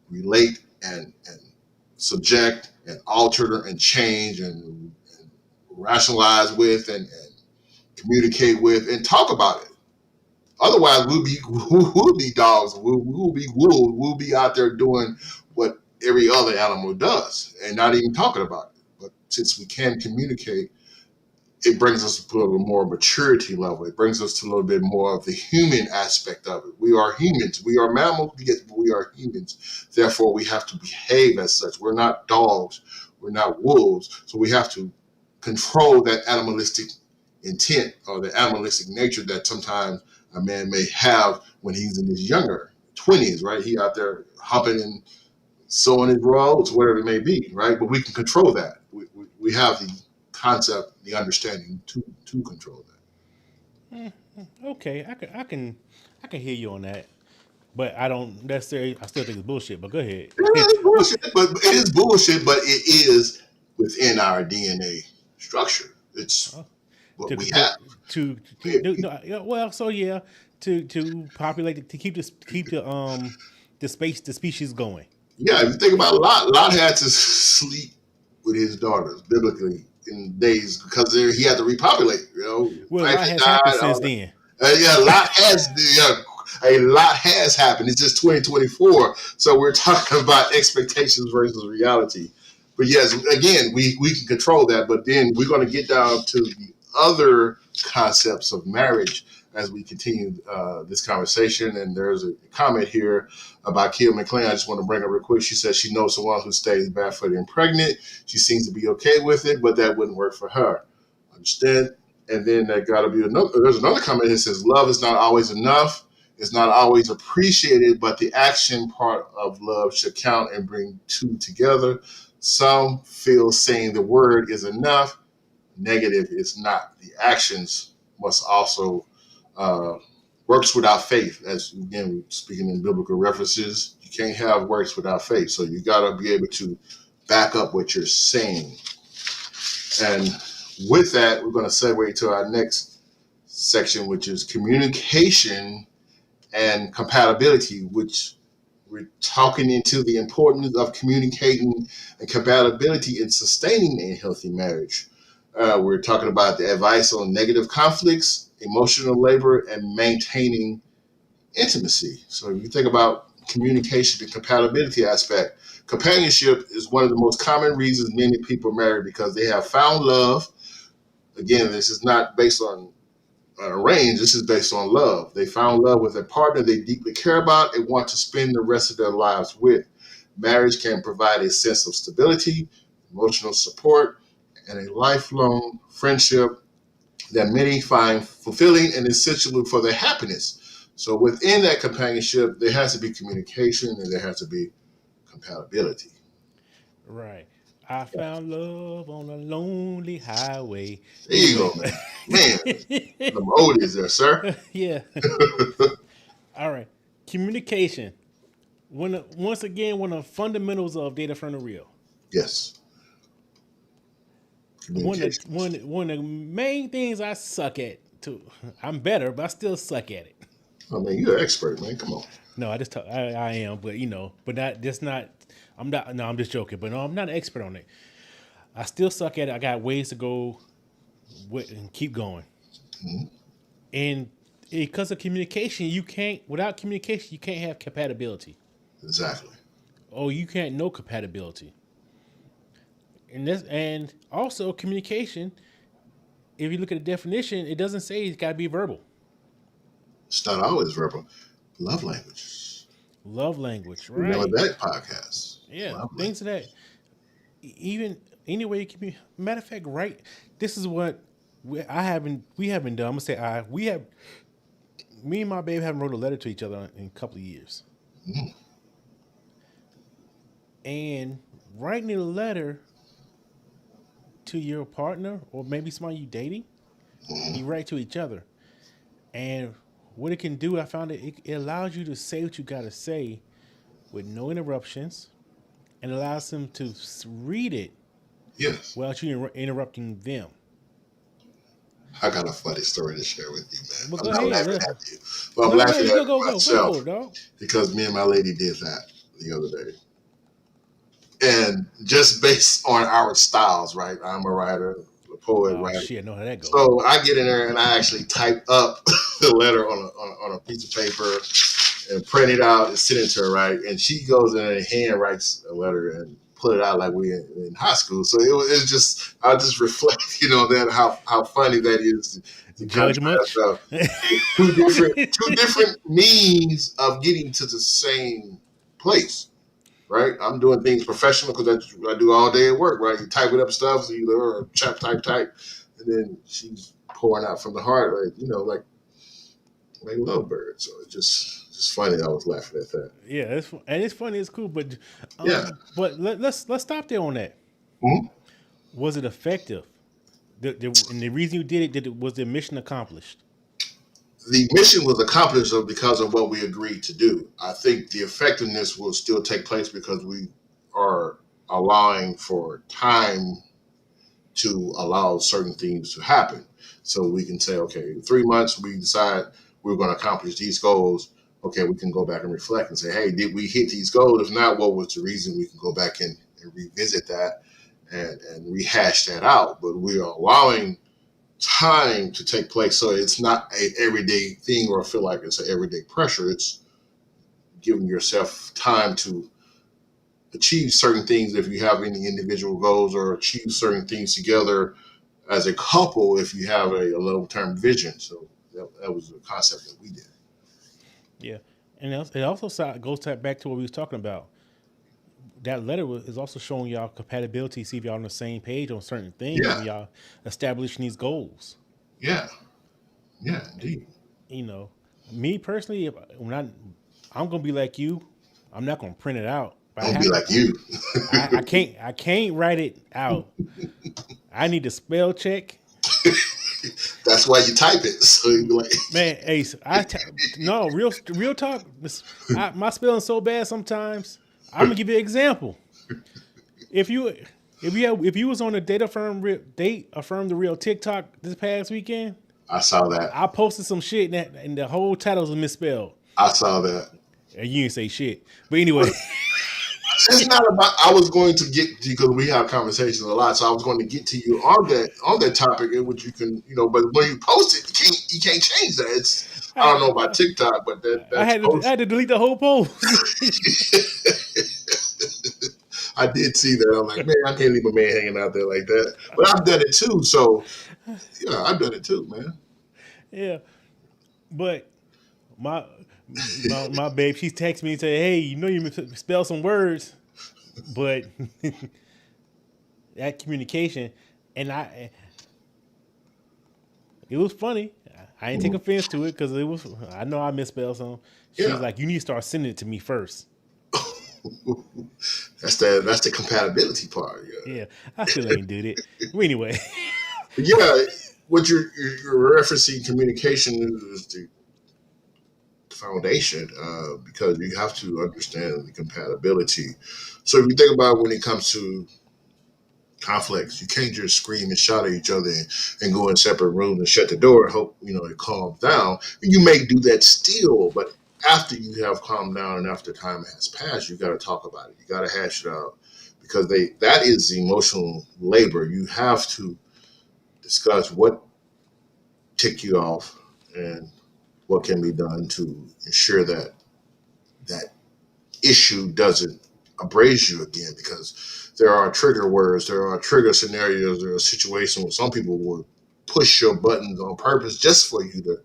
B: relate and subject and alter and change and rationalize with and communicate with and talk about it. Otherwise, we'll be dogs. We'll be wolves. We'll be out there doing what every other animal does and not even talking about it. But since we can communicate it brings us to a little more maturity level. It brings us to a little bit more of the human aspect of it. We are humans. We are mammals, yes, but we are humans. Therefore, we have to behave as such. We're not dogs. We're not wolves. So we have to control that animalistic intent or the animalistic nature that sometimes a man may have when he's in his younger 20s, right? He out there hopping and sowing his rows, whatever it may be, right? But we can control that. We have the concept, the understanding to control
A: Mm, okay, I can hear you on that, but I don't necessarily. I still think it's bullshit. But go ahead.
B: that. It's bullshit, but it is bullshit, but it is within our DNA structure. It's
A: Uh,
B: what
A: to
B: we
A: to
B: have.
A: no, yeah, well, so yeah, to populate to keep the species going.
B: Yeah, if you think about Lot had to sleep with his daughters biblically in days because he had to repopulate.
A: Well, a
B: Wife
A: lot
B: had
A: has happened
B: died.
A: since then.
B: Yeah, a lot has happened. It's just 2024, so we're talking about expectations versus reality. But yes, again, we can control that. But then we're going to get down to the other concepts of marriage as we continue this conversation. And there's a comment here about Kia McLean. I just want to bring up real quick. She says she knows someone who stays barefooted and pregnant. She seems to be okay with it, but that wouldn't work for her. Understand? And then there got to be another. There's another comment that says love is not always enough. It's not always appreciated, but the action part of love should count and bring two together. Some feel saying the word is enough. Negative is not. The actions must also uh, works without faith. As again, speaking in biblical references, you can't have works without faith. So you got to be able to back up what you're saying. And with that, we're going to segue to our next section, which is communication and compatibility, which we're talking into the importance of communicating and compatibility in sustaining a healthy marriage. We're talking about the advice on negative conflicts, emotional labor, and maintaining intimacy. So if you think about communication and compatibility aspect, companionship is one of the most common reasons many people marry because they have found love. Again, this is not based on arranged. This is based on love. They found love with a partner they deeply care about and want to spend the rest of their lives with. Marriage can provide a sense of stability, emotional support, and a lifelong friendship that many find fulfilling and essential for their happiness. So within that companionship, there has to be communication and there has to be compatibility.
A: Right. I found love on a lonely highway.
B: There you go,
A: Anyway.
B: man. Man, them oldies there, sir.
A: Yeah. All right. Communication. Once again, one of the fundamentals of data from the real.
B: Yes, communication.
A: One of the main things I suck at too. I'm better, but I still suck at it.
B: I mean, you're an expert, man. Come on.
A: No, I am, but but not just not. I'm not. No, I'm just joking. But no, I'm not an expert on it. I still suck at it. I got ways to go with and keep going.
B: Mm-hmm.
A: And because of communication, you can't. Without communication, you can't have compatibility.
B: Exactly.
A: Oh, you can't know compatibility. And also communication. If you look at the definition, it doesn't say it's got to be verbal.
B: It's not always verbal. Love language.
A: Love language,
B: Remember
A: right?
B: that podcast.
A: Yeah,
B: Love
A: things
B: language.
A: of that. Even anyway, you can be. Matter of fact, right? This is what we haven't done. I'm gonna say we have. Me and my baby haven't wrote a letter to each other in a couple of years.
B: Mm,
A: And writing a letter to your partner or maybe somebody you dating,
B: mm,
A: you write to each other. And what it can do, I found it allows you to say what you gotta say with no interruptions, and allows them to read it
B: yes.
A: without you interrupting them.
B: I got a funny story to share with you, man.
A: But
B: I'm
A: go
B: not
A: ahead.
B: laughing at you, but I'm
A: No, go
B: laughing
A: ahead.
B: at
A: Go
B: myself
A: for it, dog.
B: because me and my lady did that the other day. And just based on our styles, right? I'm a writer, a poet,
A: Oh
B: right?
A: shit, I know how that go.
B: So I get in there and I actually type up the letter on a piece of paper and print it out and send it to her, right? And she goes in and hand writes a letter and put it out like we in high school. So it's just I just reflect, that how funny that is to
A: Judge
B: contrast
A: much?
B: two different means of getting to the same place. Right, I'm doing things professional because that's what I do all day at work. Right, you type it up stuff, either or type, and then she's pouring out from the heart, like lovebird. So it's just funny. I was laughing at that.
A: Yeah, it's funny, it's cool, but
B: Yeah.
A: let's stop there on that.
B: Mhm.
A: Was it effective? And the reason you did it, was the mission accomplished?
B: The mission was accomplished because of what we agreed to do. I think the effectiveness will still take place because we are allowing for time to allow certain things to happen. So we can say, okay, in 3 months, we decide we're going to accomplish these goals. Okay, we can go back and reflect and say, hey, did we hit these goals? If not, what was the reason? We can go back and revisit that and rehash that out. But we are allowing time to take place. So it's not a everyday thing or feel like it's an everyday pressure. It's giving yourself time to achieve certain things if you have any individual goals or achieve certain things together as a couple if you have a long-term vision. So that was the concept that we did.
A: Yeah, and it also goes back to what we was talking about. That letter is also showing y'all compatibility, see if y'all on the same page on certain things
B: Yeah,
A: when y'all establishing these goals.
B: yeah, yeah, indeed.
A: You know, me personally, I'm gonna be like you. I'm not gonna print it out, but I
B: Don't be
A: have to.
B: like you.
A: I can't write it out. I need to spell check.
B: That's why you type it. So you be like,
A: Man, Ace, no real talk. My spelling's so bad sometimes. I'm gonna give you an example. If you if you was on the date affirm the real TikTok this past weekend,
B: I saw that.
A: I posted some shit and the whole title was misspelled,
B: I saw that.
A: and you didn't say shit. But anyway,
B: It's not about. I was going to get to, because we have conversations a lot, so I was going to get to you on that topic in which you can, but when you post it, you can't change that. It's I don't know about TikTok, but that's
A: I
B: post.
A: had to delete the whole post.
B: I did see that. I'm like, man, I can't leave a man hanging out there like that. But I've done it too. So yeah, I've done it too, man.
A: Yeah, but my my babe, she's texting me and say, "Hey, you know you misspelled some words," but that communication, and it was funny. I didn't take
B: Mhm.
A: offense to it because it was. I know I misspelled some. She's
B: Yeah,
A: like, "You need to start sending it to me first."
B: that's the compatibility part. Yeah,
A: Yeah, I still ain't did it. But anyway,
B: but yeah. What you're referencing communication is the foundation because you have to understand the compatibility. So if you think about when it comes to conflicts, you can't just scream and shout at each other and go in separate rooms and shut the door and hope it calms down. You may do that still, but after you have calmed down and after time has passed, you got to talk about it. You got to hash it out because that is emotional labor. You have to discuss what ticked you off and what can be done to ensure that issue doesn't abrase you again because there are trigger words, there are trigger scenarios, there are situations where some people will push your buttons on purpose just for you to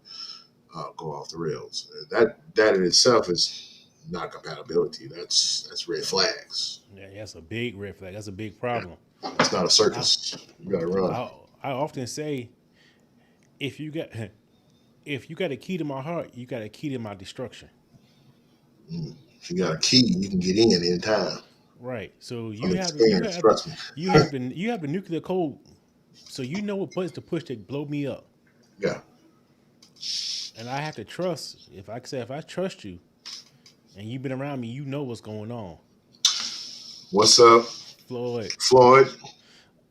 B: go off the rails. That in itself is not compatibility. That's red flags.
A: yeah, that's a big red flag. That's a big
B: Yeah,
A: problem.
B: it's not a
A: I
B: circus. You got to run.
A: I, I often say, if you got if you got a key to my heart, you got a key to my destruction.
B: If you got a key, you can get in anytime.
A: Right. So
B: From experience, trust me.
A: you have the nuclear code, so you know what buttons to push to blow me up.
B: Yeah.
A: And I have to trust. If I trust you and you've been around me, you know what's going on.
B: What's up,
A: Floyd.
B: Floyd?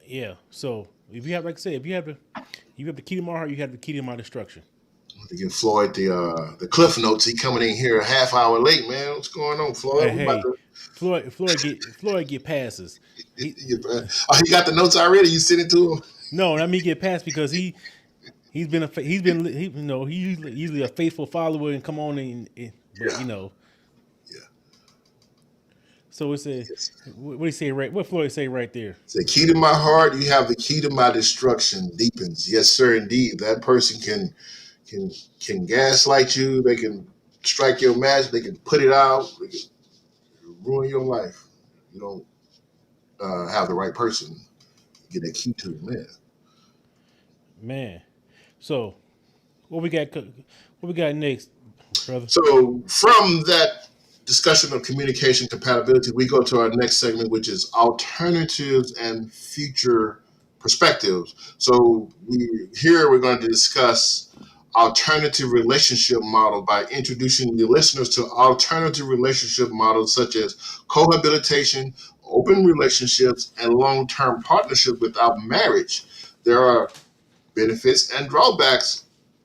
A: Yeah. So if you have, like I said, if you have the key to my heart, you have the key to my destruction.
B: To give Floyd the cliff notes. He coming in here a half hour late, man. What's going on, Floyd?
A: Hey,
B: We about
A: hey,
B: to.
A: Floyd get passes. He
B: Oh, he got the notes already. You sent it to him.
A: No, not me get passed because he you know he's usually a faithful follower and come on but
B: Yeah, yeah.
A: So it said,
B: Yes.
A: what do you say right? What Floyd say right there?
B: The key to my heart, you have the key to my destruction deepens. Yes, sir, indeed. That person can can gaslight you. They can strike your match. They can put it out. They can ruin your life. You don't have the right person. Get a key to it, man.
A: Man. So what we got? What we got next, brother?
B: So from that discussion of communication compatibility, we go to our next segment, which is alternatives and future perspectives. So we're going to discuss alternative relationship model by introducing the listeners to alternative relationship models such as cohabitation, open relationships, and long-term partnership without marriage. There are benefits and drawbacks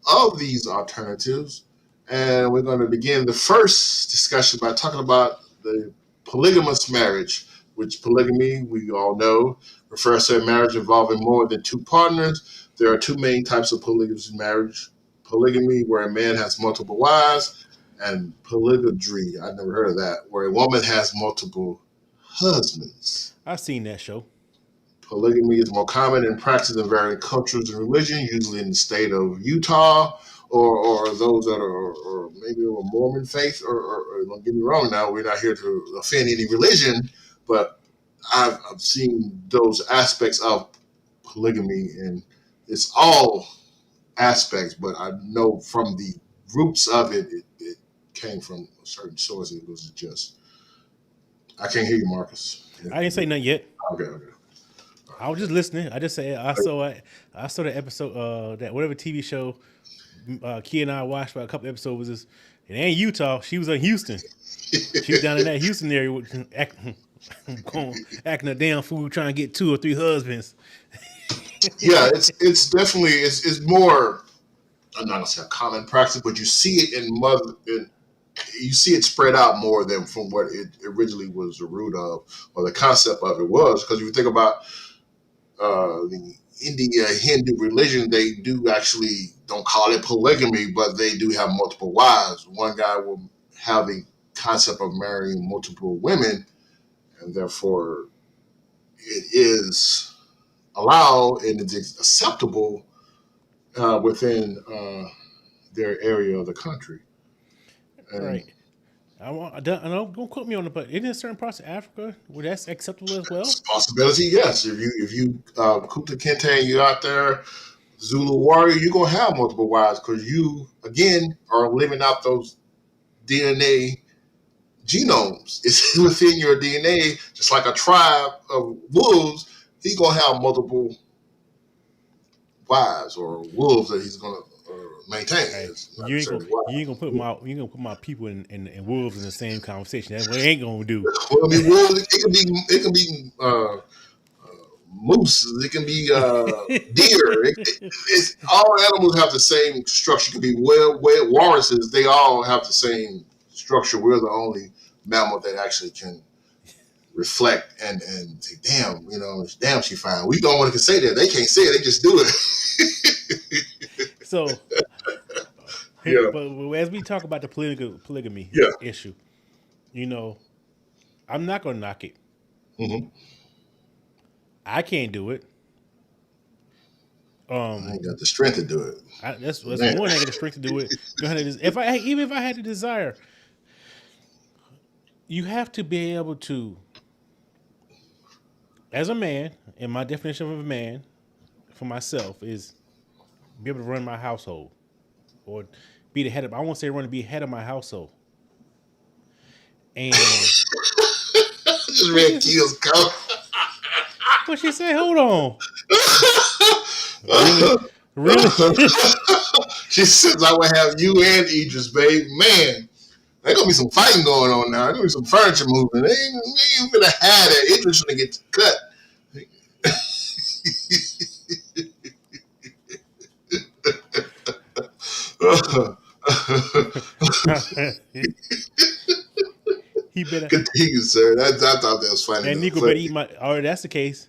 B: of these alternatives. And we're going to begin the first discussion by talking about the polygamous marriage, which polygamy, we all know, refers to a marriage involving more than two partners. There are two main types of polygamous marriage: polygamy, where a man has multiple wives, and polygamy, I never heard of that, where a woman has multiple husbands.
A: I seen that show.
B: Polygamy is more common in practice in varying cultures and religions, usually in the state of Utah, or those that are or maybe of a Mormon faith. Or don't get me wrong, now we're not here to offend any religion, but I've seen those aspects of polygamy, and it's all aspects. But I know from the roots of it came from a certain source. It was just I can't hear you, Marcus.
A: I didn't say nothing yet.
B: Okay, okay.
A: I was just listening. I just said I saw the episode that whatever TV show Key and I watched for a couple episodes was this. It ain't Utah. She was in Houston. She was down in that Houston area acting a damn fool trying to get 2 or 3 husbands.
B: Yeah, it's definitely it's more. I'm not gonna say a common practice, but you see it you see it spread out more than from what it originally was the root of or the concept of it was. Because if you think about the India Hindu religion, they do actually don't call it polygamy, but they do have multiple wives. One guy will have the concept of marrying multiple women, and therefore it is allowed and it's acceptable within their area of the country. And
A: Right. I don't quote me on it, but isn't there certain parts of Africa where that's acceptable as well?
B: possibility, yes. If you Kuta Kente and you out there, Zulu warrior, you're gonna have multiple wives because you again are living out those DNA genomes. It's within your DNA, just like a tribe of wolves. He's gonna have multiple wives or wolves that he's gonna maintain.
A: Hey,
B: It's not necessarily wives.
A: you ain't gonna put my people and wolves in the same conversation. That's what I ain't gonna do.
B: Well, I mean, wolves. It can be moose. It can be deer. It's all animals have the same structure. It could be walruses. They all have the same structure. We're the only mammal that actually can reflect and say, "Damn, damn, she fine." We don't want to say that. They can't say it. They just do it.
A: So,
B: Yeah,
A: but as we talk about the polygamy
B: yeah.
A: issue, you know, I'm not gonna knock it.
B: Hmm.
A: I can't do it.
B: I ain't got the strength to do it.
A: That's
B: Man.
A: one. I get the strength to do it. Even if I had the desire, you have to be able to, as a man, and my definition of a man for myself is be able to run my household or be the head of. I won't say run to be head of my household. And
B: Just read Keel's comment.
A: what she say? Hold on. Really, really.
B: She says I would have you and Idris, babe. Man, there's gonna be some fighting going on now. There's gonna be some furniture moving. They ain't gonna have that. Idris gonna get cut.
A: He better.
B: Continue, sir. I thought that was funny.
A: And Nico better eat my. Or that's the case.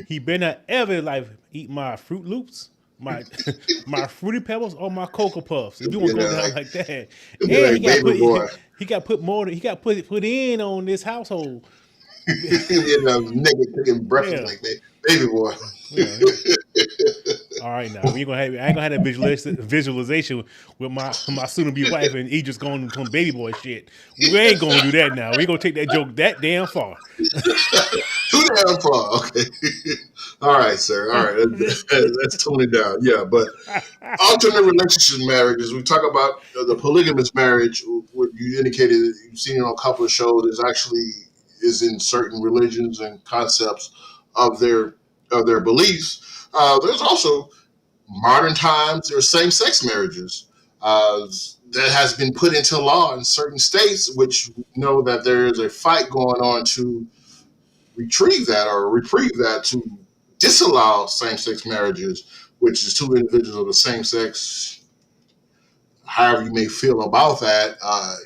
A: He better not ever like eat my Fruit Loops my my fruity pebbles or my cocoa puffs. If you want
B: You
A: to go
B: know,
A: down
B: like,
A: like that,
B: be
A: and
B: like, baby boy,
A: he got put more he got put in on this household.
B: you know, nigga cooking breakfast
A: Yeah,
B: like that, baby boy.
A: yeah. All right, now we ain't gonna have I ain't gonna have that visualization with my soon to be wife and Idris going to some baby boy shit. We ain't gonna do that now. We ain't gonna take that joke that damn far.
B: Too damn far. Okay. All right, sir. All right. Let's tone it down. Yeah, but alternate relationship marriages. We talk about the polygamous marriage. What you indicated, you've seen it on a couple of shows. Is actually is in certain religions and concepts of their beliefs. There's also modern times. There are same sex marriages that has been put into law in certain states, which know that there is a fight going on to retrieve that or reprieve that to disallow same-sex marriages, which is two individuals of the same sex. However you may feel about that,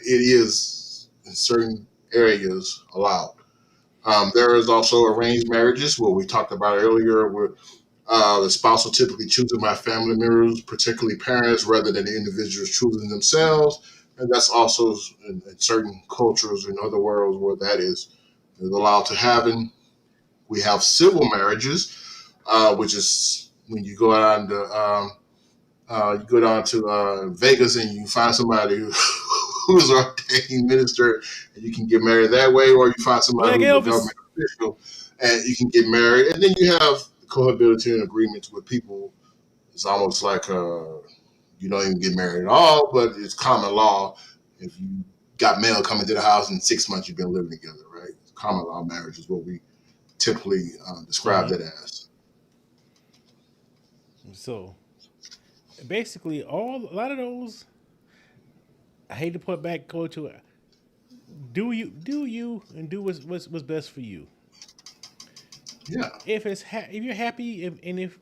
B: it is in certain areas allowed. There is also arranged marriages, what we talked about earlier, where the spouse will typically choose by family members, particularly parents, rather than the individuals choosing themselves. And that's also in certain cultures in other worlds where that is allowed to happen. We have civil marriages, which is when you go out you go down to Vegas and you find somebody who's an ordained minister, and you can get married that way, or you find somebody
A: Black
B: who's a
A: Elvis.
B: government official, and you can get married. And then you have cohabitation agreements with people. It's almost like you don't even get married at all, but it's common law. If you got mail coming to the house in 6 months, you've been living together, right? Common law marriage is what we typically describe
A: Hmm.
B: that as.
A: So basically, a lot of those. I hate to put back go to it. Do you and do what's best for you.
B: Yeah.
A: If you're happy and if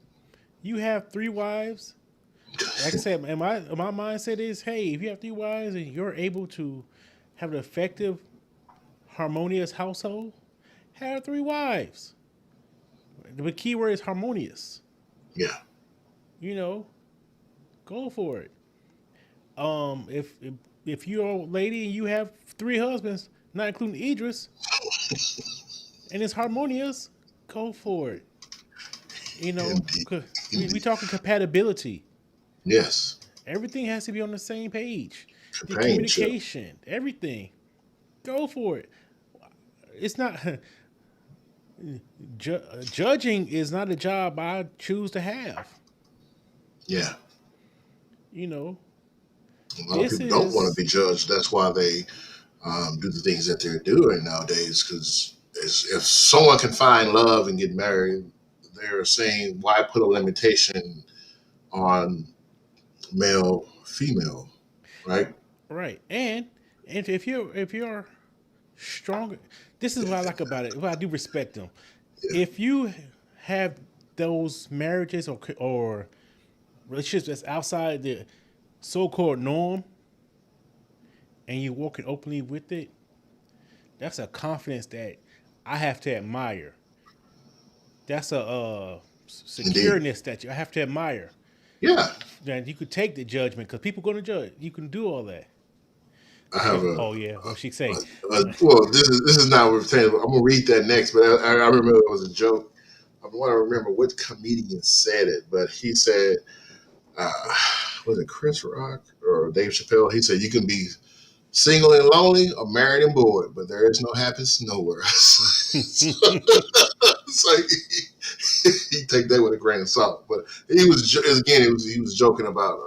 A: you have three wives, like I said, my mindset is, hey, if you have three wives and you're able to have an effective, harmonious household, have three wives. The key word is harmonious.
B: Yeah.
A: You know, go for it. If you're a lady and you have three husbands, not including Idris, and it's harmonious, go for it. You know,
B: Indeed.
A: 'cause we
B: Indeed.
A: talking compatibility.
B: Yes.
A: Everything has to be on the same page. The
B: Companionship.
A: communication, everything. Go for it. It's not judging is not a job I choose to have.
B: Yeah.
A: You know,
B: A lot of
A: this
B: people don't want
A: is
B: to be judged. That's why they do the things that they're doing nowadays. Because if someone can find love and get married, they're saying, why put a limitation on male, female, right?
A: right. And if you're stronger, this is what I like about it. What I do respect them.
B: Yeah.
A: If you have those marriages or relationships that's outside the so-called norm, and you walking openly with it, that's a confidence that I have to admire. That's a
B: Indeed.
A: secureness that I have to admire.
B: Yeah.
A: That you could take the judgment because people going to judge. You can do all that.
B: I have
A: Oh yeah, what she say?
B: well, this is not what we're saying. I'm gonna read that next, but I remember it was a joke. I want to remember what comedian said it, but he said, uh, was it Chris Rock or Dave Chappelle? He said, "You can be single and lonely or married and bored, but there is no happiness nowhere." So he take that with a grain of salt. But he was again, he was joking about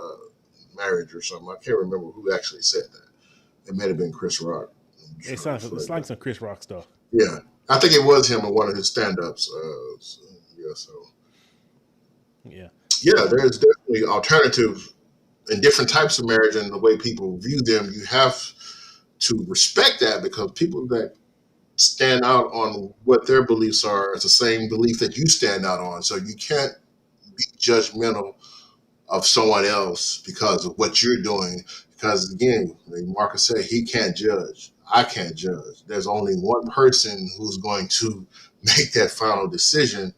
B: marriage or something. I can't remember who actually said that. It may have been Chris Rock. I'm
A: It
B: trying to
A: sounds it's
B: reflect.
A: like some Chris Rock stuff.
B: Yeah, I think it was him in one of his stand-ups. Yeah, so
A: Yeah.
B: yeah,
A: So
B: there's definitely alternatives in different types of marriage and the way people view them. You have to respect that because people that stand out on what their beliefs are is the same belief that you stand out on. So you can't be judgmental of someone else because of what you're doing. Because again, like Marcus said, he can't judge. I can't judge. There's only one person who's going to make that final decision,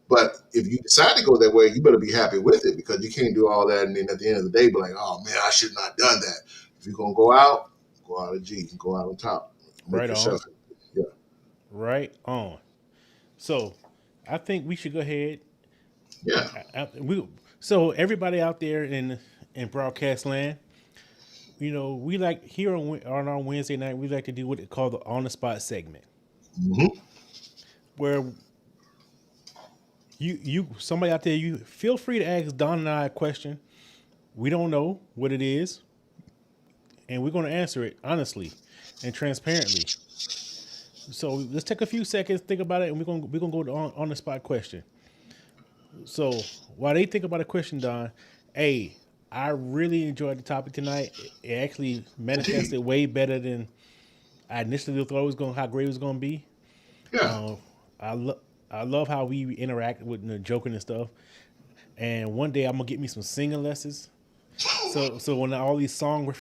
B: But if you decide to go that way, you better be happy with it because you can't do all that and then at the end of the day be like, oh man, I should not have done that. If you're gonna go out a G, go out on top, make
A: Right on.
B: yourself. Yeah,
A: Right on. So, I think we should go ahead.
B: yeah.
A: So everybody out there in broadcast land, we like here on our Wednesday night, we like to do what they call the on the spot segment,
B: Hmm.
A: where somebody out there, you feel free to ask Don and I a question. We don't know what it is, and we're going to answer it honestly and transparently. So let's take a few seconds, think about it, and we're gonna go to on the spot question. So while they think about a question, Don, hey, I really enjoyed the topic tonight. It actually
B: Indeed.
A: manifested way better than I initially thought it was going, how great it was going to be.
B: Yeah.
A: Uh, I love I love how we interact with the joking and stuff. And one day I'm gonna get me some singing lessons. So when all these song